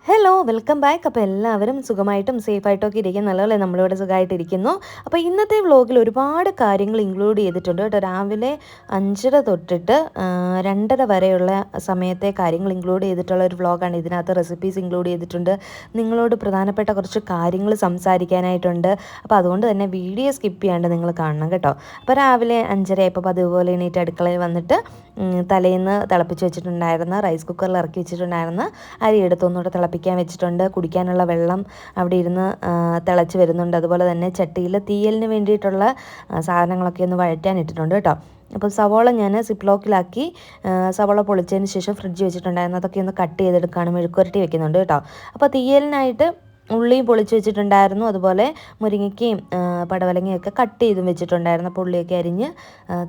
Hello welcome back. അപ്പോൾ എല്ലാവരും സുഖമായിട്ടും സേഫായിട്ടൊക്കെ ഇരിക്കുന്നല്ലോ. നമ്മളിവിടെ സുഖമായിട്ടിരിക്കുന്നു. അപ്പോൾ ഇന്നത്തെ വ്ളോഗിൽ ഒരുപാട് കാര്യങ്ങൾ ഇൻക്ലൂഡ് ചെയ്തിട്ടുണ്ട് കേട്ടോ. രാവിലെ 5:30 തൊട്ടിട്ട് 2:30 വരെയുള്ള സമയത്തെ കാര്യങ്ങൾ ഇൻക്ലൂഡ് ചെയ്തിട്ടുള്ള ഒരു വ്ളോഗാണ്. ഇതിനകത്ത് റെസിപ്പീസ് ഇൻക്ലൂഡ് ചെയ്തിട്ടുണ്ട്. നിങ്ങളോട് പ്രധാനപ്പെട്ട കുറച്ച് കാര്യങ്ങൾ സംസാരിക്കാനായിട്ടുണ്ട്. അപ്പോൾ അതുകൊണ്ട് തന്നെ വീഡിയോ സ്കിപ്പ് ചെയ്യാണ്ട് നിങ്ങൾ കാണണം കേട്ടോ. അപ്പോൾ രാവിലെ 5:30 ആയപ്പോൾ അതുപോലെ എണീറ്റ് അടുക്കളയിൽ വന്നിട്ട് തലേന്ന് തിളപ്പിച്ച് വെച്ചിട്ടുണ്ടായിരുന്ന റൈസ് കുക്കറിൽ ഇറക്കി വെച്ചിട്ടുണ്ടായിരുന്ന അരി എടുത്തൊന്നുകൂടെ തിളപ്പിക്കാൻ വെച്ചിട്ടുണ്ട്. കുടിക്കാനുള്ള വെള്ളം അവിടെ ഇരുന്ന് തിളച്ച് വരുന്നുണ്ട്. അതുപോലെ തന്നെ ചട്ടിയിൽ തീയലിന് വേണ്ടിയിട്ടുള്ള സാധനങ്ങളൊക്കെ ഒന്ന് വഴറ്റാൻ ഇട്ടിട്ടുണ്ട് കേട്ടോ. അപ്പോൾ സവോള ഞാൻ സിപ്ലോക്കിലാക്കി സവോള പൊളിച്ചതിന് ശേഷം ഫ്രിഡ്ജ് വെച്ചിട്ടുണ്ടായിരുന്നു. അതൊക്കെ ഒന്ന് കട്ട് ചെയ്തെടുക്കുകയാണ്. മെഴുക്കുവരട്ടി വെക്കുന്നുണ്ട് കേട്ടോ. അപ്പോൾ തീയലിനായിട്ട് ഉള്ളിയും പൊളിച്ച് വെച്ചിട്ടുണ്ടായിരുന്നു. അതുപോലെ മുരിങ്ങയ്ക്കയും പടവലങ്ങയൊക്കെ കട്ട് ചെയ്തും വെച്ചിട്ടുണ്ടായിരുന്നു. അപ്പോൾ ഉള്ളിയൊക്കെ അരിഞ്ഞ്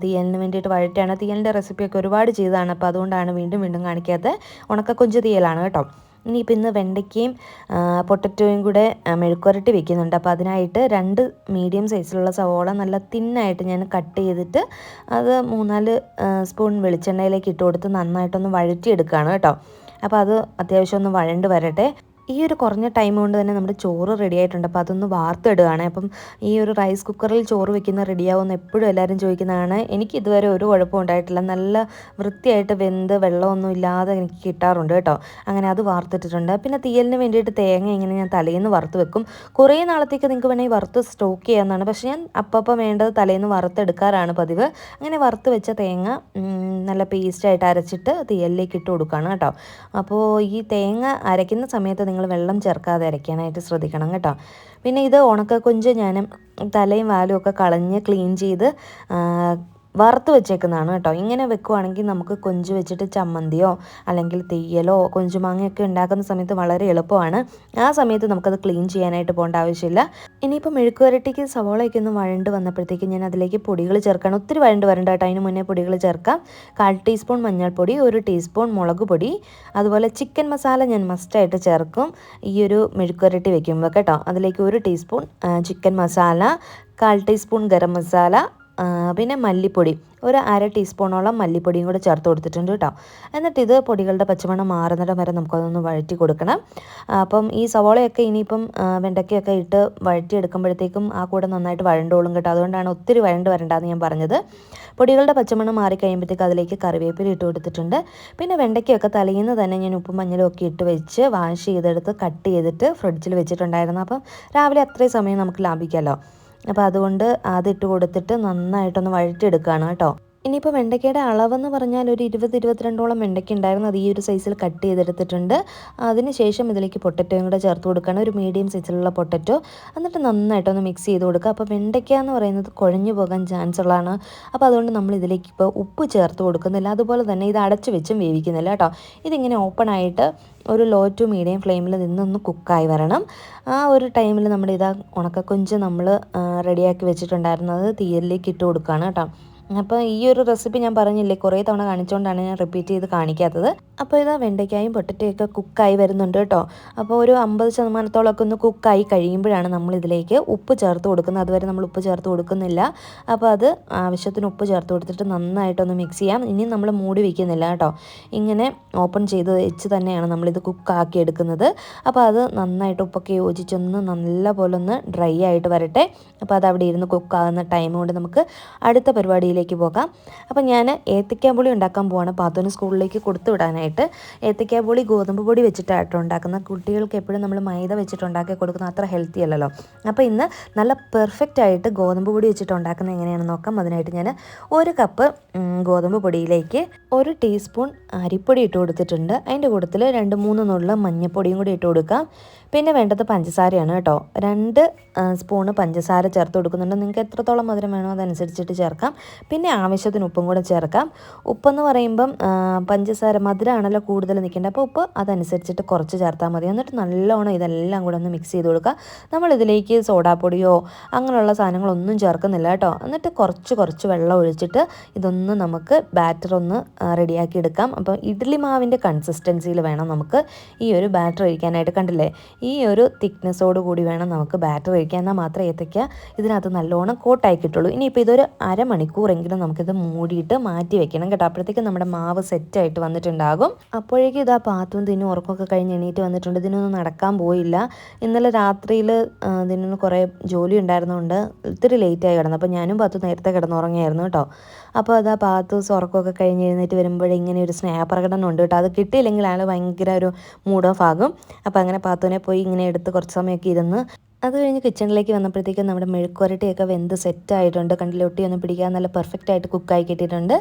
തീയലിന് വേണ്ടിയിട്ട് വഴറ്റാണ്. തീയലിൻ്റെ റെസിപ്പിയൊക്കെ ഒരുപാട് ചെയ്തതാണ്. അപ്പോൾ അതുകൊണ്ടാണ് വീണ്ടും കാണിക്കാത്തത്. ഉണക്കക്കൊഞ്ച് തീയലാണ് കേട്ടോ. ഇനിയിപ്പോൾ ഇന്ന് വെണ്ടയ്ക്കയും പൊട്ടറ്റോയും കൂടെ മെഴുക്കുവരട്ടി വെക്കുന്നുണ്ട്. അപ്പോൾ അതിനായിട്ട് 2 മീഡിയം സൈസിലുള്ള സവോള നല്ല തിന്നായിട്ട് ഞാൻ കട്ട് ചെയ്തിട്ട് അത് 3-4 സ്പൂൺ വെളിച്ചെണ്ണയിലേക്ക് ഇട്ട് കൊടുത്ത് നന്നായിട്ടൊന്ന് വഴറ്റിയെടുക്കുകയാണ് കേട്ടോ. അപ്പോൾ അത് അത്യാവശ്യം ഒന്ന് വഴണ്ട് വരട്ടെ. ഈ ഒരു കുറഞ്ഞ ടൈം കൊണ്ട് തന്നെ നമ്മുടെ ചോറ് റെഡി ആയിട്ടുണ്ട്. അപ്പോൾ അതൊന്ന് വാർത്തെടുകയാണ്. അപ്പം ഈ ഒരു റൈസ് കുക്കറിൽ ചോറ് വെക്കുന്ന റെഡിയാവുമെന്ന് എപ്പോഴും എല്ലാവരും ചോദിക്കുന്നതാണ്. എനിക്ക് ഇതുവരെ ഒരു കുഴപ്പവും ഉണ്ടായിട്ടില്ല. നല്ല വൃത്തിയായിട്ട് വെന്ത് വെള്ളമൊന്നും ഇല്ലാതെ എനിക്ക് കിട്ടാറുണ്ട് കേട്ടോ. അങ്ങനെ അത് വാർത്തിട്ടിട്ടുണ്ട്. പിന്നെ തീയലിന് വേണ്ടിയിട്ട് തേങ്ങ ഇങ്ങനെ ഞാൻ തലേന്ന് വറുത്ത് വെക്കും. കുറേ നാളത്തേക്ക് നിങ്ങൾക്ക് വേണമെങ്കിൽ വറുത്ത് സ്റ്റോക്ക് ചെയ്യാവുന്നതാണ്. പക്ഷേ ഞാൻ അപ്പം വേണ്ടത് തലേന്ന് വറുത്തെടുക്കാറാണ് പതിവ്. അങ്ങനെ വറുത്ത് വെച്ച തേങ്ങ നല്ല പേസ്റ്റായിട്ട് അരച്ചിട്ട് തീയലിലേക്ക് ഇട്ട് കൊടുക്കുകയാണ് കേട്ടോ. അപ്പോൾ ഈ തേങ്ങ അരയ്ക്കുന്ന സമയത്ത് നിങ്ങൾ വെള്ളം ചേർക്കാതെ അരയ്ക്കാനായിട്ട് ശ്രദ്ധിക്കണം കേട്ടോ. പിന്നെ ഇത് ഉണക്കക്കൊഞ്ച് ഞാൻ തലയും വാലും ഒക്കെ കളഞ്ഞ് ക്ലീൻ ചെയ്ത് വറുത്ത് വെച്ചേക്കുന്നതാണ് കേട്ടോ. ഇങ്ങനെ വെക്കുവാണെങ്കിൽ നമുക്ക് കൊഞ്ച് വെച്ചിട്ട് ചമ്മന്തിയോ അല്ലെങ്കിൽ തീയലോ കൊഞ്ചുമാങ്ങയൊക്കെ ഉണ്ടാക്കുന്ന സമയത്ത് വളരെ എളുപ്പമാണ്. ആ സമയത്ത് നമുക്കത് ക്ലീൻ ചെയ്യാനായിട്ട് പോകേണ്ട ആവശ്യമില്ല. ഇനിയിപ്പോൾ മെഴുക്കുവരട്ടിക്ക് സവോളയൊക്കെ ഒന്ന് വഴണ്ട് വന്നപ്പോഴത്തേക്ക് ഞാൻ അതിലേക്ക് പൊടികൾ ചേർക്കണം. ഒത്തിരി വഴണ്ട് വരണ്ട കേട്ടോ. അതിന് മുന്നേ പൊടികൾ ചേർക്കാം. 1/4 ടീസ്പൂൺ മഞ്ഞൾപ്പൊടി, 1 ടീസ്പൂൺ മുളക് പൊടി, അതുപോലെ ചിക്കൻ മസാല ഞാൻ മസ്റ്റായിട്ട് ചേർക്കും ഈ ഒരു മെഴുക്കുവരട്ടി വെക്കുമ്പോൾ കേട്ടോ. അതിലേക്ക് 1 teaspoon chicken masala, 1/4 teaspoon garam masala, പിന്നെ മല്ലിപ്പൊടി 1/2 ടീസ്പൂണോളം മല്ലിപ്പൊടിയും കൂടെ ചേർത്ത് കൊടുത്തിട്ടുണ്ട് കേട്ടോ. എന്നിട്ട് ഇത് പൊടികളുടെ പച്ചമണം മാറുന്നിടം വരെ നമുക്കതൊന്ന് വഴറ്റി കൊടുക്കണം. അപ്പം ഈ സവോളയൊക്കെ ഇനിയിപ്പം വെണ്ടയ്ക്കയൊക്കെ ഇട്ട് വഴറ്റിയെടുക്കുമ്പോഴത്തേക്കും ആ കൂടെ നന്നായിട്ട് വഴണ്ടോളും കേട്ടോ. അതുകൊണ്ടാണ് ഒത്തിരി വഴണ്ട് വരണ്ടെന്ന് ഞാൻ പറഞ്ഞത്. പൊടികളുടെ പച്ചമണം മാറിക്കഴിയുമ്പോഴത്തേക്ക് അതിലേക്ക് കറിവേപ്പില ഇട്ട് കൊടുത്തിട്ടുണ്ട്. പിന്നെ വെണ്ടയ്ക്കയൊക്കെ തലേന്ന് തന്നെ ഞാൻ ഉപ്പും മഞ്ഞളും ഒക്കെ ഇട്ട് വെച്ച് വാഷ് ചെയ്തെടുത്ത് കട്ട് ചെയ്തിട്ട് ഫ്രിഡ്ജിൽ വെച്ചിട്ടുണ്ടായിരുന്നു. അപ്പം രാവിലെ അത്രയും സമയം നമുക്ക് ലാഭിക്കാമല്ലോ. അപ്പോൾ അതുകൊണ്ട് അതിട്ട് കൊടുത്തിട്ട് നന്നായിട്ടൊന്ന് വഴറ്റിയെടുക്കുകയാണ് കേട്ടോ. ഇനിയിപ്പോൾ വെണ്ടയ്ക്കയുടെ അളവെന്ന് പറഞ്ഞാൽ ഒരു 20-22ഓളം വെണ്ടയ്ക്ക ഉണ്ടായിരുന്നു. അത് ഈ ഒരു സൈസിൽ കട്ട് ചെയ്തെടുത്തിട്ടുണ്ട്. അതിനുശേഷം ഇതിലേക്ക് പൊട്ടറ്റോയും കൂടെ ചേർത്ത് കൊടുക്കുകയാണ്. ഒരു മീഡിയം സൈസിലുള്ള പൊട്ടറ്റോ. എന്നിട്ട് നന്നായിട്ടൊന്ന് മിക്സ് ചെയ്ത് കൊടുക്കുക. അപ്പോൾ വെണ്ടയ്ക്ക എന്ന് പറയുന്നത് കുഴഞ്ഞു പോകാൻ ചാൻസ് ഉള്ളതാണ്. അപ്പോൾ അതുകൊണ്ട് നമ്മൾ ഇതിലേക്ക് ഇപ്പോൾ ഉപ്പ് ചേർത്ത് കൊടുക്കുന്നില്ല. അതുപോലെ തന്നെ ഇത് അടച്ചു വെച്ചും വേവിക്കുന്നില്ല കേട്ടോ. ഇതിങ്ങനെ ഓപ്പണായിട്ട് ഒരു ലോ ടു മീഡിയം ഫ്ലെയിമിൽ നിന്നൊന്ന് കുക്കായി വരണം. ആ ഒരു ടൈമിൽ നമ്മുടെ ഇതാ ഉണക്കക്കൊഞ്ച് നമ്മൾ റെഡിയാക്കി വെച്ചിട്ടുണ്ടായിരുന്നത് തീയലിലേക്ക് ഇട്ട് കൊടുക്കുകയാണ് കേട്ടോ. അപ്പോൾ ഈ ഒരു റെസിപ്പി ഞാൻ പറഞ്ഞില്ലേ, കുറേ തവണ കാണിച്ചുകൊണ്ടാണ് ഞാൻ റിപ്പീറ്റ് ചെയ്ത് കാണിക്കാത്തത്. അപ്പോൾ ഇതാ വെണ്ടയ്ക്കായും പൊട്ടറ്റോയൊക്കെ കുക്കായി വരുന്നുണ്ട് കേട്ടോ. അപ്പോൾ ഒരു 50% ഒന്ന് കുക്കായി കഴിയുമ്പോഴാണ് നമ്മളിതിലേക്ക് ഉപ്പ് ചേർത്ത് കൊടുക്കുന്നത്. അതുവരെ നമ്മൾ ഉപ്പ് ചേർത്ത് കൊടുക്കുന്നില്ല. അപ്പോൾ അത് ആവശ്യത്തിന് ഉപ്പ് ചേർത്ത് കൊടുത്തിട്ട് നന്നായിട്ടൊന്ന് മിക്സ് ചെയ്യാം. ഇനി നമ്മൾ മൂടി വയ്ക്കുന്നില്ല കേട്ടോ. ഇങ്ങനെ ഓപ്പൺ ചെയ്ത് വെച്ച് തന്നെയാണ് നമ്മളിത് കുക്കാക്കി എടുക്കുന്നത്. അപ്പോൾ അത് നന്നായിട്ട് ഉപ്പൊക്കെ യോജിച്ചൊന്ന് നല്ല പോലെ ഒന്ന് ഡ്രൈ ആയിട്ട് വരട്ടെ. അപ്പോൾ അത് അവിടെ ഇരുന്ന് കുക്കാകുന്ന ടൈം കൊണ്ട് നമുക്ക് അടുത്ത പരിപാടിയിലേക്ക് പോകാം. അപ്പോൾ ഞാൻ ഏത്തയ്ക്കാപ്പുളി ഉണ്ടാക്കാൻ പോവാണ് പാത്തുവിന് സ്കൂളിലേക്ക് കൊടുത്തു വിടാനായിട്ട്. ഏത്തയ്ക്കാപ്പുളി ഗോതമ്പ് പൊടി വെച്ചിട്ടായിട്ട് ഉണ്ടാക്കുന്ന. കുട്ടികൾക്ക് എപ്പോഴും നമ്മൾ മൈദ വെച്ചിട്ടുണ്ടാക്കി കൊടുക്കുന്ന അത്ര ഹെൽത്തി അല്ലല്ലോ. അപ്പോൾ ഇന്ന് നല്ല പെർഫെക്റ്റ് ആയിട്ട് ഗോതമ്പ് പൊടി വെച്ചിട്ട് ഉണ്ടാക്കുന്നത് എങ്ങനെയാണെന്ന് നോക്കാം. അതിനായിട്ട് ഞാൻ 1 കപ്പ് ഗോതമ്പ് പൊടിയിലേക്ക് 1 ടീസ്പൂൺ അരിപ്പൊടി ഇട്ട് കൊടുത്തിട്ടുണ്ട്. അതിൻ്റെ കൂട്ടത്തിൽ 2-3 നുള്ള മഞ്ഞൾപ്പൊടിയും കൂടി ഇട്ട് കൊടുക്കാം. പിന്നെ വേണ്ടത് പഞ്ചസാരയാണ് കേട്ടോ. 2 സ്പൂണ് പഞ്ചസാര ചേർത്ത് കൊടുക്കുന്നുണ്ട്. നിങ്ങൾക്ക് എത്രത്തോളം മധുരം വേണോ അതനുസരിച്ചിട്ട് ചേർക്കാം. പിന്നെ ആവശ്യത്തിന് ഉപ്പും കൂടെ ചേർക്കാം. ഉപ്പെന്ന് പറയുമ്പം പഞ്ചസാര മധുരമാണല്ലോ കൂടുതൽ നിൽക്കേണ്ടത്. അപ്പോൾ ഉപ്പ് അതനുസരിച്ചിട്ട് കുറച്ച് ചേർത്താൽ മതി. എന്നിട്ട് നല്ലോണം ഇതെല്ലാം കൂടെ ഒന്ന് മിക്സ് ചെയ്ത് കൊടുക്കുക. നമ്മളിതിലേക്ക് സോഡാപ്പൊടിയോ അങ്ങനെയുള്ള സാധനങ്ങളൊന്നും ചേർക്കുന്നില്ല കേട്ടോ. എന്നിട്ട് കുറച്ച് വെള്ളം ഒഴിച്ചിട്ട് ഇതൊന്ന് നമുക്ക് ബാറ്റർ ഒന്ന് റെഡിയാക്കി എടുക്കാം. അപ്പോൾ ഇഡ്ഡലി മാവിൻ്റെ കൺസിസ്റ്റൻസിയിൽ വേണം നമുക്ക് ഈ ഒരു ബാറ്റർ ഒഴിക്കാനായിട്ട്. കണ്ടില്ലേ, ഈ ഒരു തിക്നെസ്സോട് കൂടി വേണം നമുക്ക് ബാറ്റർ ഒഴിക്കാൻ. എന്നാൽ മാത്രമേ ഏത്തയ്ക്ക ഇതിനകത്ത് നല്ലോണം കോട്ടായി കിട്ടുള്ളൂ. ഇനിയിപ്പോൾ ഇതൊരു അരമണിക്കൂറെങ്കിലും നമുക്കിത് മൂടിയിട്ട് മാറ്റി വെക്കണം കേട്ടോ. അപ്പോഴത്തേക്കും നമ്മുടെ മാവ് സെറ്റായിട്ട് വന്നിട്ടുണ്ടാകും. അപ്പോഴേക്കും ഇതാ പാത്തും ദിനും ഉറക്കമൊക്കെ കഴിഞ്ഞ് എണീറ്റ് വന്നിട്ടുണ്ട്. ഇതിനൊന്നും നടക്കാൻ പോയില്ല. ഇന്നലെ രാത്രിയിൽ ഇതിനൊന്ന് കുറേ ജോലി ഉണ്ടായിരുന്നതുകൊണ്ട് ഇത്തിരി ലേറ്റായി കിടന്നു. അപ്പോൾ ഞാനും പാത്തു നേരത്തെ കിടന്നുറങ്ങിയായിരുന്നു കേട്ടോ. അപ്പോൾ അതാ പാത്തൂസ് ഉറക്കമൊക്കെ കഴിഞ്ഞ് എഴുന്നേറ്റ് വരുമ്പോഴേ ഇങ്ങനെ ഒരു സ്നേഹപ്രകടനം ഉണ്ട് കേട്ടോ. അത് കിട്ടിയില്ലെങ്കിൽ ആൾ ഭയങ്കര ഒരു മൂഡ് ഓഫ് ആകും. അപ്പോൾ അങ്ങനെ പാത്തുവിനെ പോയി ഇങ്ങനെ എടുത്ത് കുറച്ച് സമയമൊക്കെ ഇരുന്ന് അത് കഴിഞ്ഞ് കിച്ചണിലേക്ക് വന്നപ്പോഴത്തേക്കും നമ്മുടെ മെഴുക്കുവരട്ടിയൊക്കെ വെന്ത് സെറ്റായിട്ടുണ്ട്. കണ്ടില്ലേ, ഒട്ടിയൊന്നും പിടിക്കാൻ നല്ല പെർഫെക്റ്റ് ആയിട്ട് കുക്കായി കിട്ടിയിട്ടുണ്ട്.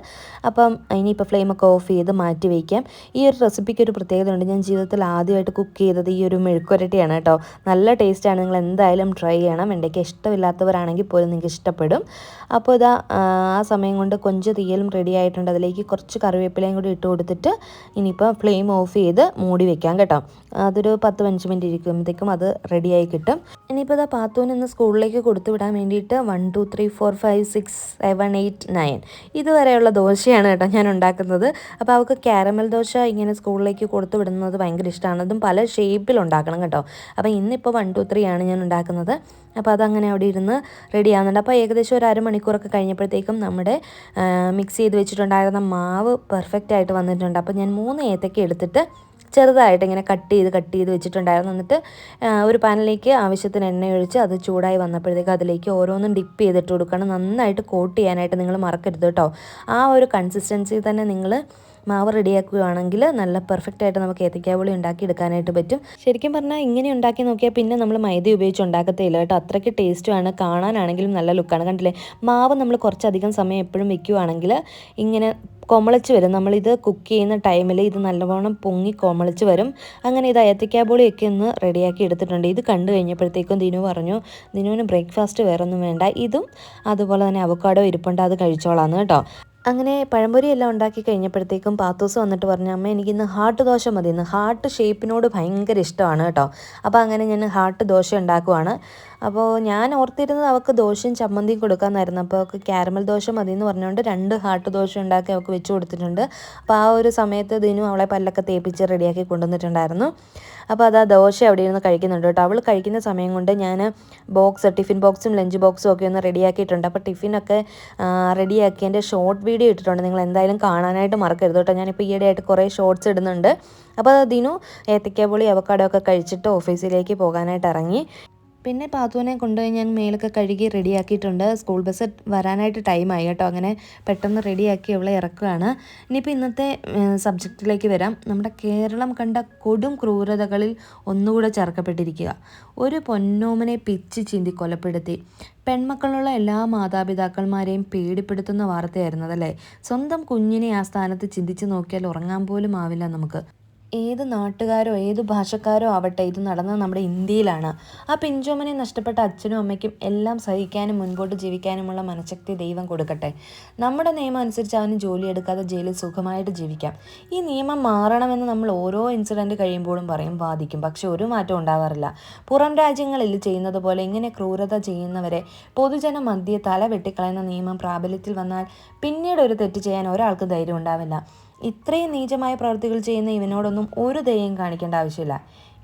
അപ്പം ഇനിയിപ്പോൾ ഫ്ലെയിമൊക്കെ ഓഫ് ചെയ്ത് മാറ്റി വയ്ക്കാം. ഈ ഒരു റെസിപ്പിക്ക് ഒരു പ്രത്യേകത ഉണ്ട്. ഞാൻ ജീവിതത്തിൽ ആദ്യമായിട്ട് കുക്ക് ചെയ്തത് ഈ ഒരു മെഴുക്കുവരട്ടിയാണ് കേട്ടോ. നല്ല ടേസ്റ്റാണ്. നിങ്ങൾ എന്തായാലും ട്രൈ ചെയ്യണം. വെണ്ടയ്ക്ക ഇഷ്ടമില്ലാത്തവരാണെങ്കിൽ പോലും നിങ്ങൾക്ക് ഇഷ്ടപ്പെടും. അപ്പോൾ ഇതാ ആ സമയം കൊണ്ട് കൊഞ്ച് തീയലും റെഡി ആയിട്ടുണ്ട്. അതിലേക്ക് കുറച്ച് കറിവേപ്പിലയും കൂടി ഇട്ട് കൊടുത്തിട്ട് ഇനിയിപ്പോൾ ഫ്ലെയിം ഓഫ് ചെയ്ത് മൂടി വെക്കാം കേട്ടോ. അതൊരു 10-15 മിനിറ്റ് ഇരിക്കുമ്പോഴത്തേക്കും അത് റെഡിയായി കിട്ടും. ഇനിയിപ്പോൾ ഇതാ പാത്തുവിന് ഇന്ന് സ്കൂളിലേക്ക് കൊടുത്തു വിടാൻ വേണ്ടിയിട്ട് 1 2 3 4 5 6 7 8 9 ഇതുവരെയുള്ള ദോശയാണ് കേട്ടോ ഞാൻ ഉണ്ടാക്കുന്നത്. അപ്പോൾ അവൾക്ക് കാരമൽ ദോശ ഇങ്ങനെ സ്കൂളിലേക്ക് കൊടുത്തു വിടുന്നത് ഭയങ്കര ഇഷ്ടമാണ്. അതും പല ഷേപ്പിൽ ഉണ്ടാക്കണം കേട്ടോ. അപ്പോൾ ഇന്നിപ്പോൾ 1 2 3 ആണ് ഞാൻ ഉണ്ടാക്കുന്നത്. അപ്പോൾ അതങ്ങനെ അവിടെ ഇരുന്ന് റെഡി ആവുന്നുണ്ട്. അപ്പോൾ ഏകദേശം ഒരു അരമണിക്കൂറൊക്കെ കഴിഞ്ഞപ്പോഴത്തേക്കും നമ്മുടെ മിക്സ് ചെയ്ത് വെച്ചിട്ടുണ്ടായിരുന്ന മാവ് പെർഫെക്റ്റ് ആയിട്ട് വന്നിട്ടുണ്ട്. അപ്പോൾ ഞാൻ 3 ഏത്തയ്ക്ക എടുത്തിട്ട് ചെറുതായിട്ട് ഇങ്ങനെ കട്ട് ചെയ്ത് വെച്ചിട്ടുണ്ടായിരുന്നു. എന്നിട്ട് ഒരു പാനിലേക്ക് ആവശ്യത്തിന് എണ്ണ ഒഴിച്ച് അത് ചൂടായി വന്നപ്പോഴത്തേക്ക് അതിലേക്ക് ഓരോന്നും ഡിപ്പ് ചെയ്തിട്ട് കൊടുക്കണം. നന്നായിട്ട് കോട്ട് ചെയ്യാനായിട്ട് നിങ്ങൾ മറക്കരുത് കേട്ടോ. ആ ഒരു കൺസിസ്റ്റൻസി തന്നെ നിങ്ങൾ മാവ് റെഡിയാക്കുകയാണെങ്കിൽ നല്ല പെർഫെക്റ്റ് ആയിട്ട് നമുക്ക് ഏത്തയ്ക്കാബോളി ഉണ്ടാക്കി എടുക്കാനായിട്ട് പറ്റും. ശരിക്കും പറഞ്ഞാൽ ഇങ്ങനെ ഉണ്ടാക്കി നോക്കിയാൽ പിന്നെ നമ്മൾ മൈദ ഉപയോഗിച്ച് ഉണ്ടാക്കത്തേയില്ല കേട്ടോ. അത്രയ്ക്ക് ടേസ്റ്റുമാണ്. കാണാനാണെങ്കിലും നല്ല ലുക്കാണ്. കണ്ടില്ലേ, മാവ് നമ്മൾ കുറച്ചധികം സമയം എപ്പോഴും വെക്കുകയാണെങ്കിൽ ഇങ്ങനെ കൊമളിച്ച് വരും. നമ്മളിത് കുക്ക് ചെയ്യുന്ന ടൈമിൽ ഇത് നല്ലവണ്ണം പൊങ്ങി കൊമളിച്ച് വരും. അങ്ങനെ ഇത് ഏത്തയ്ക്കാബോളിയൊക്കെ ഒന്ന് റെഡിയാക്കി എടുത്തിട്ടുണ്ട്. ഇത് കണ്ടു കഴിഞ്ഞപ്പോഴത്തേക്കും ദിനു പറഞ്ഞു, ദിനുവിന് ബ്രേക്ക്ഫാസ്റ്റ് വേറൊന്നും വേണ്ട, ഇതും അതുപോലെ തന്നെ അവക്കാഡോ ഇരിപ്പുണ്ട്, അത് കഴിച്ചോളാന്ന് കേട്ടോ. അങ്ങനെ പഴംപൊരി എല്ലാം ഉണ്ടാക്കി കഴിഞ്ഞപ്പോഴത്തേക്കും പാത്തൂസ് വന്നിട്ട് പറഞ്ഞു, അമ്മ എനിക്കിന്ന് ഹാർട്ട് ദോശ മതി. ഇന്ന് ഹാർട്ട് ഷേപ്പിനോട് ഭയങ്കര ഇഷ്ടമാണ് കേട്ടോ. അപ്പോൾ അങ്ങനെ ഞാൻ ഹാർട്ട് ദോശ ഉണ്ടാക്കുവാണ്. അപ്പോൾ ഞാൻ ഓർത്തിരുന്നത് അവൾക്ക് ദോശയും ചമ്മന്തിയും കൊടുക്കാമെന്നായിരുന്നു. അപ്പോൾ അവൾക്ക് കാരമൽ ദോശ മതി എന്ന് പറഞ്ഞുകൊണ്ട് 2 ഹാർട്ട് ദോശ ഉണ്ടാക്കി അവൾക്ക് വെച്ച് കൊടുത്തിട്ടുണ്ട്. അപ്പോൾ ആ ഒരു സമയത്ത് ദിനു അവളെ പല്ലൊക്കെ തേപ്പിച്ച് റെഡിയാക്കി കൊണ്ടുവന്നിട്ടുണ്ടായിരുന്നു. അപ്പോൾ അത് ആ ദോശ അവിടെ ഇരുന്ന് കഴിക്കുന്നുണ്ട് കേട്ടോ. അവൾ കഴിക്കുന്ന സമയം കൊണ്ട് ഞാൻ ടിഫിൻ ബോക്സും ലഞ്ച് ബോക്സും ഒക്കെ ഒന്ന് റെഡിയാക്കിയിട്ടുണ്ട്. അപ്പോൾ ടിഫിനൊക്കെ റെഡിയാക്കിയതിൻ്റെ ഷോർട്ട് വീഡിയോ ഇട്ടിട്ടുണ്ട്. നിങ്ങൾ എന്തായാലും കാണാനായിട്ട് മറക്കരുത് കേട്ടോ. ഞാനിപ്പോൾ ഈയിടെയായിട്ട് കുറേ ഷോർട്സ് ഇടുന്നുണ്ട്. അപ്പോൾ ദിനു ഏത്തയ്ക്കാബോളി അവക്കാഡോ ഒക്കെ കഴിച്ചിട്ട് ഓഫീസിലേക്ക് പോകാനായിട്ട് ഇറങ്ങി. പിന്നെ പാത്തുവിനെ കൊണ്ടുപോയി ഞാൻ മേലൊക്കെ കഴുകി റെഡിയാക്കിയിട്ടുണ്ട്. സ്കൂൾ ബസ് വരാനായിട്ട് ടൈമായി കേട്ടോ. അങ്ങനെ പെട്ടെന്ന് റെഡിയാക്കി അവളെ ഇറക്കുകയാണ്. ഇനിയിപ്പോൾ ഇന്നത്തെ സബ്ജക്റ്റിലേക്ക് വരാം. നമ്മുടെ കേരളം കണ്ട കൊടും ക്രൂരതകളിൽ ഒന്നുകൂടെ ചേർക്കപ്പെട്ടിരിക്കുക. ഒരു പൊന്നോമനെ പിച്ച് ചീന്തി കൊലപ്പെടുത്തി. പെൺമക്കളുള്ള എല്ലാ മാതാപിതാക്കന്മാരെയും പേടിപ്പെടുത്തുന്ന വാർത്തയായിരുന്നതല്ലേ. സ്വന്തം കുഞ്ഞിനെ ആ സ്ഥാനത്ത് ചിന്തിച്ച് നോക്കിയാൽ ഉറങ്ങാൻ പോലും ആവില്ല നമുക്ക്. ഏത് നാട്ടുകാരോ ഏത് ഭാഷക്കാരോ ആവട്ടെ, ഇത് നടന്നത് നമ്മുടെ ഇന്ത്യയിലാണ്. ആ പിഞ്ചോമനെ നഷ്ടപ്പെട്ട അച്ഛനും അമ്മയ്ക്കും എല്ലാം സഹിക്കാനും മുൻപോട്ട് ജീവിക്കാനുമുള്ള മനഃശക്തി ദൈവം കൊടുക്കട്ടെ. നമ്മുടെ നിയമം അനുസരിച്ച് അവന് ജോലി എടുക്കാതെ ജയിലിൽ സുഖമായിട്ട് ജീവിക്കാം. ഈ നിയമം മാറണമെന്ന് നമ്മൾ ഓരോ ഇൻസിഡൻറ്റ് കഴിയുമ്പോഴും വാദിക്കും. പക്ഷെ ഒരു മാറ്റം ഉണ്ടാവാറില്ല. പുറം രാജ്യങ്ങളിൽ ചെയ്യുന്നത് പോലെ ഇങ്ങനെ ക്രൂരത ചെയ്യുന്നവരെ പൊതുജന മധ്യേ തല വെട്ടിക്കളയുന്ന നിയമം പ്രാബല്യത്തിൽ വന്നാൽ പിന്നീട് ഒരു തെറ്റ് ചെയ്യാൻ ഒരാൾക്ക് ധൈര്യം ഉണ്ടാവില്ല. ഇത്രയും നീചമായ പ്രവൃത്തികൾ ചെയ്യുന്ന ഇവനോടൊന്നും ഒരു ദയയും കാണിക്കേണ്ട ആവശ്യമില്ല.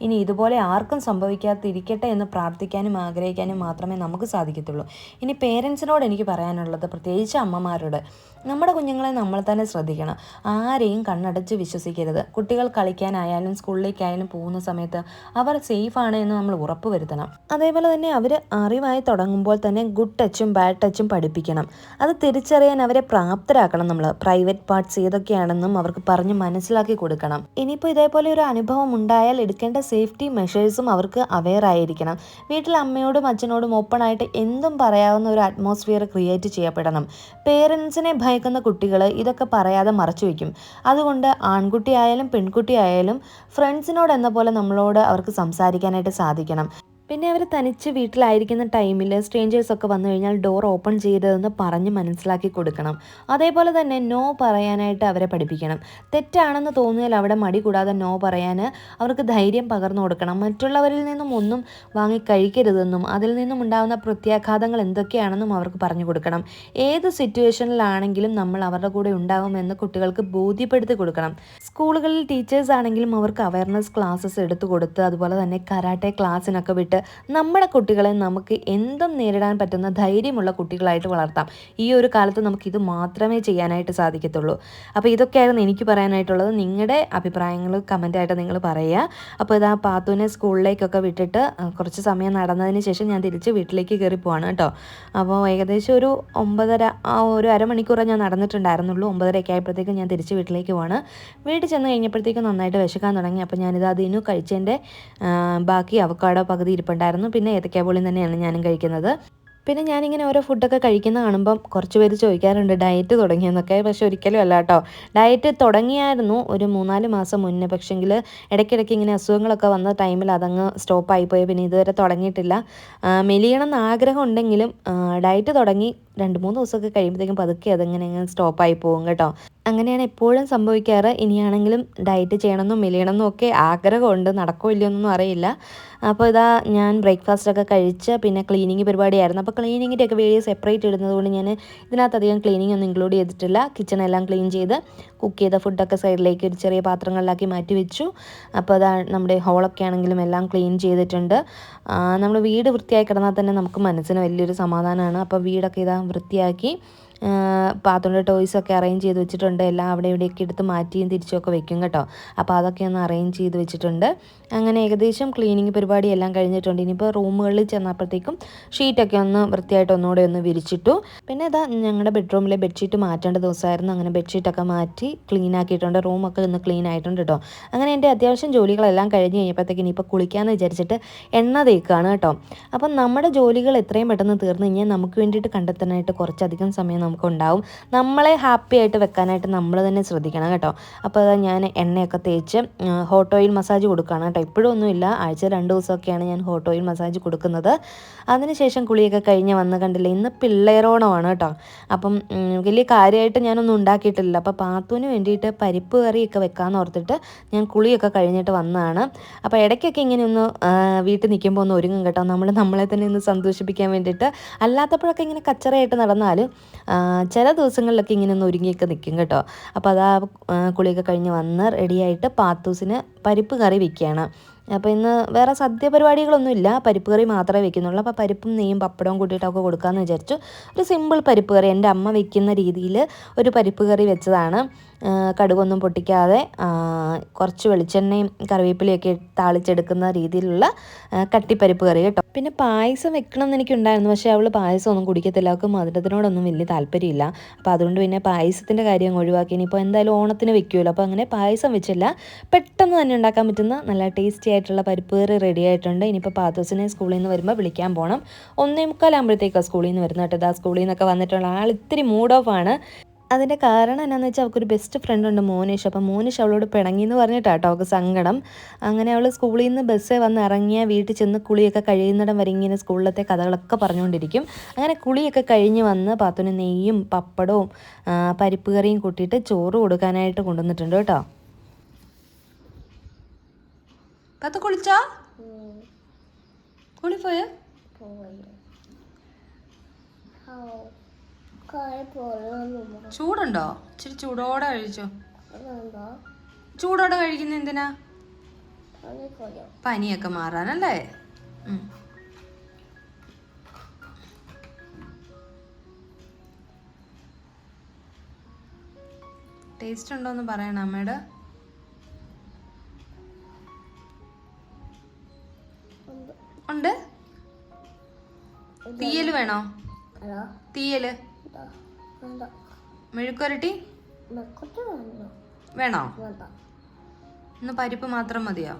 ഇനി ഇതുപോലെ ആർക്കും സംഭവിക്കാതിരിക്കട്ടെ എന്ന് പ്രാർത്ഥിക്കാനും ആഗ്രഹിക്കാനും മാത്രമേ നമുക്ക് സാധിക്കത്തുള്ളൂ. ഇനി പേരൻസിനോട് എനിക്ക് പറയാനുള്ളത്, പ്രത്യേകിച്ച് അമ്മമാരോട്, നമ്മുടെ കുഞ്ഞുങ്ങളെ നമ്മൾ തന്നെ ശ്രദ്ധിക്കണം. ആരെയും കണ്ണടച്ച് വിശ്വസിക്കരുത്. കുട്ടികൾ കളിക്കാനായാലും സ്കൂളിലേക്കായാലും പോകുന്ന സമയത്ത് അവർ സേഫാണ് എന്ന് നമ്മൾ ഉറപ്പ് വരുത്തണം. അതേപോലെ തന്നെ അവർ അറിവായി തുടങ്ങുമ്പോൾ തന്നെ ഗുഡ് ടച്ചും ബാഡ് ടച്ചും പഠിപ്പിക്കണം. അത് തിരിച്ചറിയാൻ അവരെ പ്രാപ്തരാക്കണം. നമ്മൾ പ്രൈവറ്റ് പാർട്സ് ഏതൊക്കെയാണെന്നും അവർക്ക് പറഞ്ഞ് മനസ്സിലാക്കി കൊടുക്കണം. ഇനിയിപ്പോൾ ഇതേപോലെ ഒരു അനുഭവം ഉണ്ടായാൽ എടുക്കേണ്ട സേഫ്റ്റി മെഷേഴ്സും അവർക്ക് അവെയർ ആയിരിക്കണം. വീട്ടിൽ അമ്മയോടും അച്ഛനോടും ഓപ്പണായിട്ട് എന്തും പറയാവുന്ന ഒരു അറ്റ്മോസ്ഫിയർ ക്രിയേറ്റ് ചെയ്യപ്പെടണം. പേരൻസിനെ ഭയക്കുന്ന കുട്ടികൾ ഇതൊക്കെ പറയാതെ മറച്ചു വയ്ക്കും. അതുകൊണ്ട് ആൺകുട്ടിയായാലും പെൺകുട്ടിയായാലും ഫ്രണ്ട്സിനോട് എന്ന പോലെ നമ്മളോട് അവർക്ക് സംസാരിക്കാനായിട്ട് സാധിക്കണം. പിന്നെ അവർ തനിച്ച് വീട്ടിലായിരിക്കുന്ന ടൈമിൽ സ്ട്രേഞ്ചേഴ്സൊക്കെ വന്നു കഴിഞ്ഞാൽ ഡോർ ഓപ്പൺ ചെയ്തതെന്ന് പറഞ്ഞ് മനസ്സിലാക്കി കൊടുക്കണം. അതേപോലെ തന്നെ നോ പറയാനായിട്ട് അവരെ പഠിപ്പിക്കണം. തെറ്റാണെന്ന് തോന്നിയാൽ അവിടെ മടി കൂടാതെ നോ പറയാൻ അവർക്ക് ധൈര്യം പകർന്നു കൊടുക്കണം. മറ്റുള്ളവരിൽ നിന്നും ഒന്നും വാങ്ങി കഴിക്കരുതെന്നും അതിൽ നിന്നും ഉണ്ടാകുന്ന പ്രത്യാഘാതങ്ങൾ എന്തൊക്കെയാണെന്നും അവർക്ക് പറഞ്ഞു കൊടുക്കണം. ഏത് സിറ്റുവേഷനിലാണെങ്കിലും നമ്മൾ അവരുടെ കൂടെ ഉണ്ടാകുമെന്ന് കുട്ടികൾക്ക് ബോധ്യപ്പെടുത്തി കൊടുക്കണം. സ്കൂളുകളിൽ ടീച്ചേഴ്സ് ആണെങ്കിലും അവർക്ക് അവയർനെസ് ക്ലാസ്സസ് എടുത്തു കൊടുത്ത് അതുപോലെ തന്നെ കരാട്ടെ ക്ലാസ്സിനൊക്കെ വിട്ട് നമ്മുടെ കുട്ടികളെ നമുക്ക് എന്തും നേരിടാൻ പറ്റുന്ന ധൈര്യമുള്ള കുട്ടികളായിട്ട് വളർത്താം. ഈ ഒരു കാലത്ത് നമുക്കിത് മാത്രമേ ചെയ്യാനായിട്ട് സാധിക്കത്തുള്ളൂ. അപ്പോൾ ഇതൊക്കെയായിരുന്നു എനിക്ക് പറയാനായിട്ടുള്ളത്. നിങ്ങളുടെ അഭിപ്രായങ്ങൾ കമൻറ്റായിട്ട് നിങ്ങൾ പറയുക. അപ്പോൾ ഇതാ പാത്തുവിനെ സ്കൂളിലേക്കൊക്കെ വിട്ടിട്ട് കുറച്ച് സമയം നടന്നതിന് ശേഷം ഞാൻ തിരിച്ച് വീട്ടിലേക്ക് കയറി പോവാണ് കേട്ടോ. അപ്പോൾ ഏകദേശം ഒരു 9:30 ഒരു അരമണിക്കൂറേ ഞാൻ നടന്നിട്ടുണ്ടായിരുന്നുള്ളൂ. 9:30 ആയപ്പോഴത്തേക്കും ഞാൻ തിരിച്ച് വീട്ടിലേക്ക് പോവാണ്. വീട്ടിൽ ചെന്ന് കഴിഞ്ഞപ്പോഴത്തേക്കും നന്നായിട്ട് വിശക്കാൻ തുടങ്ങി. അപ്പോൾ ഞാനിത് അതിനു കഴിച്ചതിൻ്റെ ബാക്കി അവക്കാടോ പകുതി ഇരിപ്പുണ്ടായിരുന്നു. പിന്നെ ഏത്തക്കാബോളിയും തന്നെയാണ് ഞാനും കഴിക്കുന്നത്. പിന്നെ ഞാനിങ്ങനെ ഓരോ ഫുഡൊക്കെ കഴിക്കുന്ന കാണുമ്പം കുറച്ച് പേര് ചോദിക്കാറുണ്ട് ഡയറ്റ് തുടങ്ങിയെന്നൊക്കെ. പക്ഷെ ഒരിക്കലും അല്ല കേട്ടോ. ഡയറ്റ് തുടങ്ങിയായിരുന്നു ഒരു 3-4 മാസം മുന്നേ. പക്ഷെങ്കിൽ ഇടയ്ക്കിടയ്ക്ക് ഇങ്ങനെ അസുഖങ്ങളൊക്കെ വന്ന ടൈമിൽ അതങ്ങ് സ്റ്റോപ്പായിപ്പോയി. പിന്നെ ഇതുവരെ തുടങ്ങിയിട്ടില്ല. മെലിയണമെന്ന് ആഗ്രഹം ഉണ്ടെങ്കിലും ഡയറ്റ് തുടങ്ങി 2-3 ദിവസമൊക്കെ കഴിയുമ്പോഴത്തേക്കും പതുക്കെ അതങ്ങനെ സ്റ്റോപ്പായി പോകും കേട്ടോ. അങ്ങനെയാണ് എപ്പോഴും സംഭവിക്കാറ്. ഇനിയാണെങ്കിലും ഡയറ്റ് ചെയ്യണമെന്നും മെലിയണമെന്നും ഒക്കെ ആഗ്രഹമുണ്ട്. നടക്കുമോ ഇല്ലയോ എന്നൊന്നും അറിയില്ല. അപ്പോൾ ഇതാ ഞാൻ ബ്രേക്ക്ഫാസ്റ്റൊക്കെ കഴിച്ച് പിന്നെ ക്ലീനിങ് പരിപാടിയായിരുന്നു. അപ്പോൾ ക്ലീനിങ്ങിൻ്റെ ഒക്കെ വീഡിയോ സെപ്പറേറ്റ് ഇടുന്നതുകൊണ്ട് ഞാൻ ഇതിനകത്ത് അധികം ക്ലീനിങ് ഒന്നും ഇൻക്ലൂഡ് ചെയ്തിട്ടില്ല. കിച്ചണെല്ലാം ക്ലീൻ ചെയ്ത് കുക്ക് ചെയ്ത ഫുഡൊക്കെ സൈഡിലേക്ക് ഒരു ചെറിയ പാത്രങ്ങളിലാക്കി മാറ്റി വെച്ചു. അപ്പോൾ അതാ നമ്മുടെ ഹോളൊക്കെ ആണെങ്കിലും എല്ലാം ക്ലീൻ ചെയ്തിട്ടുണ്ട്. നമ്മൾ വീട് വൃത്തിയായി കിടന്നാൽ തന്നെ നമുക്ക് മനസ്സിന് വലിയൊരു സമാധാനമാണ്. അപ്പോൾ വീടൊക്കെ ഇതാ വൃത്തിയാക്കി പാത്തുൻ്റെ ടോയ്സൊക്കെ അറേഞ്ച് ചെയ്ത് വെച്ചിട്ടുണ്ട്. എല്ലാം അവിടെ ഇവിടെയൊക്കെ എടുത്ത് മാറ്റിയും തിരിച്ചുമൊക്കെ വെക്കും കേട്ടോ. അപ്പോൾ അതൊക്കെ ഒന്ന് അറേഞ്ച് ചെയ്ത് വെച്ചിട്ടുണ്ട്. അങ്ങനെ ഏകദേശം ക്ലീനിങ് പരിപാടി എല്ലാം കഴിഞ്ഞിട്ടുണ്ട്. ഇനിയിപ്പോൾ റൂമുകളിൽ ചെന്നപ്പോഴത്തേക്കും ഷീറ്റൊക്കെ ഒന്ന് വൃത്തിയായിട്ട് ഒന്നുകൂടെ ഒന്ന് വിരിച്ചിട്ടു. പിന്നെ ഇതാ ഞങ്ങളുടെ ബെഡ്റൂമിലെ ബെഡ്ഷീറ്റ് മാറ്റേണ്ട ദിവസമായിരുന്നു. അങ്ങനെ ബെഡ്ഷീറ്റൊക്കെ മാറ്റി ക്ലീൻ ആക്കിയിട്ടുണ്ട്. റൂമൊക്കെ ഒന്ന് ക്ലീൻ ആയിട്ടുണ്ട് കേട്ടോ. അങ്ങനെ എൻ്റെ അത്യാവശ്യം ജോലികളെല്ലാം കഴിഞ്ഞ് കഴിഞ്ഞപ്പോഴത്തേക്കും ഇനിയിപ്പോൾ കുളിക്കാമെന്ന് വിചാരിച്ചിട്ട് എണ്ണ തേക്കുകയാണ് കേട്ടോ. അപ്പം നമ്മുടെ ജോലികൾ എത്രയും പെട്ടെന്ന് തീർന്നു കഴിഞ്ഞാൽ നമുക്ക് വേണ്ടിയിട്ട് കണ്ടെത്താനായിട്ട് കുറച്ചധികം സമയം നമുക്കുണ്ടാവും. നമ്മളെ ഹാപ്പി ആയിട്ട് വെക്കാനായിട്ട് നമ്മൾ തന്നെ ശ്രദ്ധിക്കണം കേട്ടോ. അപ്പോൾ ഞാൻ എണ്ണയൊക്കെ തേച്ച് ഹോട്ട് ഓയിൽ മസാജ് കൊടുക്കുകയാണ് കേട്ടോ. ഇപ്പോഴും ഒന്നുമില്ല, ആഴ്ച 2 ദിവസമൊക്കെയാണ് ഞാൻ ഹോട്ട് ഓയിൽ മസാജ് കൊടുക്കുന്നത്. അതിനുശേഷം കുളിയൊക്കെ കഴിഞ്ഞ് വന്ന് കണ്ടില്ലേ, ഇന്ന് പിള്ളേരോണമാണ് കേട്ടോ. അപ്പം വലിയ കാര്യമായിട്ട് ഞാനൊന്നും ഉണ്ടാക്കിയിട്ടില്ല. അപ്പോൾ പാത്തുവിന് വേണ്ടിയിട്ട് പരിപ്പ് കറിയൊക്കെ വെക്കാമെന്ന് ഓർത്തിട്ട് ഞാൻ കുളിയൊക്കെ കഴിഞ്ഞിട്ട് വന്നതാണ്. അപ്പോൾ ഇടയ്ക്കൊക്കെ ഇങ്ങനെ ഒന്ന് വീട്ടിൽ നിൽക്കുമ്പോൾ ഒന്ന് ഒരുങ്ങും കേട്ടോ. നമ്മളെ തന്നെ ഒന്ന് സന്തോഷിപ്പിക്കാൻ വേണ്ടിയിട്ട്. അല്ലാത്തപ്പോഴൊക്കെ ഇങ്ങനെ കച്ചറയായിട്ട് നടന്നാൽ ചില ദിവസങ്ങളിലൊക്കെ ഇങ്ങനെ ഒന്ന് ഒരുങ്ങിയൊക്കെ നിൽക്കും കേട്ടോ. അപ്പോൾ അതാ കുളിയൊക്കെ കഴിഞ്ഞ് വന്ന് റെഡിയായിട്ട് പാത്തൂസിന് പരിപ്പ് കറി വെക്കുകയാണ്. അപ്പോൾ ഇന്ന് വേറെ സദ്യ പരിപാടികളൊന്നുമില്ല, പരിപ്പ് കറി മാത്രമേ വെക്കുന്നുള്ളൂ. അപ്പോൾ പരിപ്പും നെയ്യും പപ്പടവും കൂട്ടിയിട്ടൊക്കെ കൊടുക്കാമെന്ന് വിചാരിച്ചു. ഒരു സിമ്പിൾ പരിപ്പ് കറി, എൻ്റെ അമ്മ വെക്കുന്ന രീതിയിൽ ഒരു പരിപ്പ് കറി വെച്ചതാണ്. കടുകൊന്നും പൊട്ടിക്കാതെ കുറച്ച് വെളിച്ചെണ്ണയും കറിവേപ്പിലയൊക്കെ താളിച്ചെടുക്കുന്ന രീതിയിലുള്ള കട്ടിപ്പരിപ്പ് കറി കേട്ടോ. പിന്നെ പായസം വെക്കണം എന്ന് എനിക്കുണ്ടായിരുന്നു. പക്ഷേ അവൾ പായസം ഒന്നും കുടിക്കത്തില്ല. അവൾക്ക് മധുരത്തിനോടൊന്നും വലിയ താല്പര്യമില്ല. അപ്പോൾ അതുകൊണ്ട് പിന്നെ പായസത്തിൻ്റെ കാര്യം ഒഴിവാക്കി. ഇനിയിപ്പോൾ എന്തായാലും ഓണത്തിന് വെക്കുമല്ലോ. അപ്പോൾ അങ്ങനെ പായസം വെച്ചില്ല. പെട്ടെന്ന് തന്നെ ഉണ്ടാക്കാൻ പറ്റുന്ന നല്ല ടേസ്റ്റി ആയിട്ടുള്ള പരിപ്പ് കറി റെഡി ആയിട്ടുണ്ട്. ഇനിയിപ്പോൾ പാത്തോസിനെ സ്കൂളിൽ നിന്ന് വരുമ്പോൾ വിളിക്കാൻ പോകണം. 1:45 ആകുമ്പോഴത്തേക്കാണ് സ്കൂളിൽ നിന്ന് വരുന്നത് കേട്ടോ. ഇതാ സ്കൂളിൽ നിന്നൊക്കെ വന്നിട്ടുള്ള ആൾ ഇത്തിരി മൂഡ് ഓഫ് ആണ്. അതിൻ്റെ കാരണം എന്നാന്ന് വെച്ചാൽ അവൾക്കൊരു ബെസ്റ്റ് ഫ്രണ്ട് ഉണ്ട്, മോനിഷ്. അപ്പോൾ മോനിഷ് അവളോട് പിണങ്ങിയെന്ന് പറഞ്ഞിട്ടാട്ടോ അവൾക്ക് സങ്കടം. അങ്ങനെ അവൾ സ്കൂളിൽ നിന്ന് ബസ്സേ വന്ന് ഇറങ്ങിയ വീട്ടിൽ ചെന്ന് കുളിയൊക്കെ കഴിയുന്നിടം വരെ ഇങ്ങനെ സ്കൂളിലത്തെ കഥകളൊക്കെ പറഞ്ഞുകൊണ്ടിരിക്കും. അങ്ങനെ കുളിയൊക്കെ കഴിഞ്ഞ് വന്ന് പാത്തുവിന് നെയ്യും പപ്പടവും പരിപ്പ് കറിയും കൂട്ടിയിട്ട് ചോറ് കൊടുക്കാനായിട്ട് കൊണ്ടുവന്നിട്ടുണ്ട് കേട്ടോ. പത്ത് കുളിച്ചോ? കുളിപ്പോയോ? ചൂടുണ്ടോ? ഇച്ചിരി ചൂടോടെ കഴിച്ചോ. ചൂടോടെ കഴിക്കുന്ന എന്തിനാ? പനിയൊക്കെ മാറാനല്ലേ. ടേസ്റ്റ് ഉണ്ടോന്ന് പറയണം അമ്മയുടെ. ഉണ്ട്. തീയൽ വേണോ? തീയല് മെഴുക്കുരട്ടി വേണോ? ഇന്ന് പരിപ്പ് മാത്രം മതിയോ?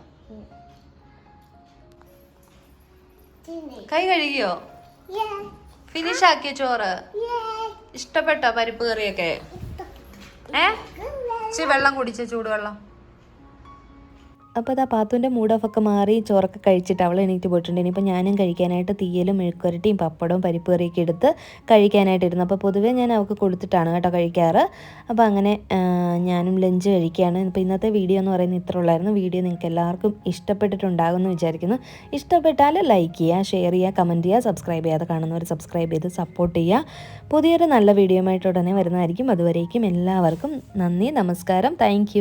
കൈ കഴുകിയോ? ഫിനിഷ് ആക്കിയ ചോറ്? ഇഷ്ടപ്പെട്ടോ പരിപ്പ് കറിയൊക്കെ? ഇച്ചിരി വെള്ളം കുടിച്ച ചൂടുവെള്ളം. അപ്പോൾ അതാ പാത്തുവിൻ്റെ മൂഡ് ഓഫൊക്കെ മാറി ചോറൊക്കെ കഴിച്ചിട്ട് അവൾ എണീറ്റ് പോയിട്ടുണ്ട്. ഇനിയിപ്പോൾ ഞാനും കഴിക്കാനായിട്ട് തീയലും മെഴുക്കുവരട്ടിയും പപ്പടവും പരിപ്പ് കറിയൊക്കെ എടുത്ത് കഴിക്കാനായിട്ടിരുന്നു. അപ്പോൾ പൊതുവേ ഞാൻ അവൾക്ക് കൊടുത്തിട്ടാണ് കേട്ടോ കഴിക്കാറ്. അപ്പോൾ അങ്ങനെ ഞാനും ലഞ്ച് കഴിക്കുകയാണ്. ഇപ്പോൾ ഇന്നത്തെ വീഡിയോ എന്ന് പറയുന്നത് ഇത്ര ഉള്ളായിരുന്നു. വീഡിയോ നിങ്ങൾക്ക് എല്ലാവർക്കും ഇഷ്ടപ്പെട്ടിട്ടുണ്ടാകുമെന്ന് വിചാരിക്കുന്നു. ഇഷ്ടപ്പെട്ടാൽ ലൈക്ക് ചെയ്യുക, ഷെയർ ചെയ്യുക, കമൻറ്റ് ചെയ്യുക, സബ്സ്ക്രൈബ് ചെയ്യാതെ കാണുന്നവർ സബ്സ്ക്രൈബ് ചെയ്ത് സപ്പോർട്ട് ചെയ്യുക. പുതിയൊരു നല്ല വീഡിയോ ആയിട്ട് ഉടനെ വരുന്നതായിരിക്കും. അതുവരേക്കും എല്ലാവർക്കും നന്ദി, നമസ്കാരം, താങ്ക്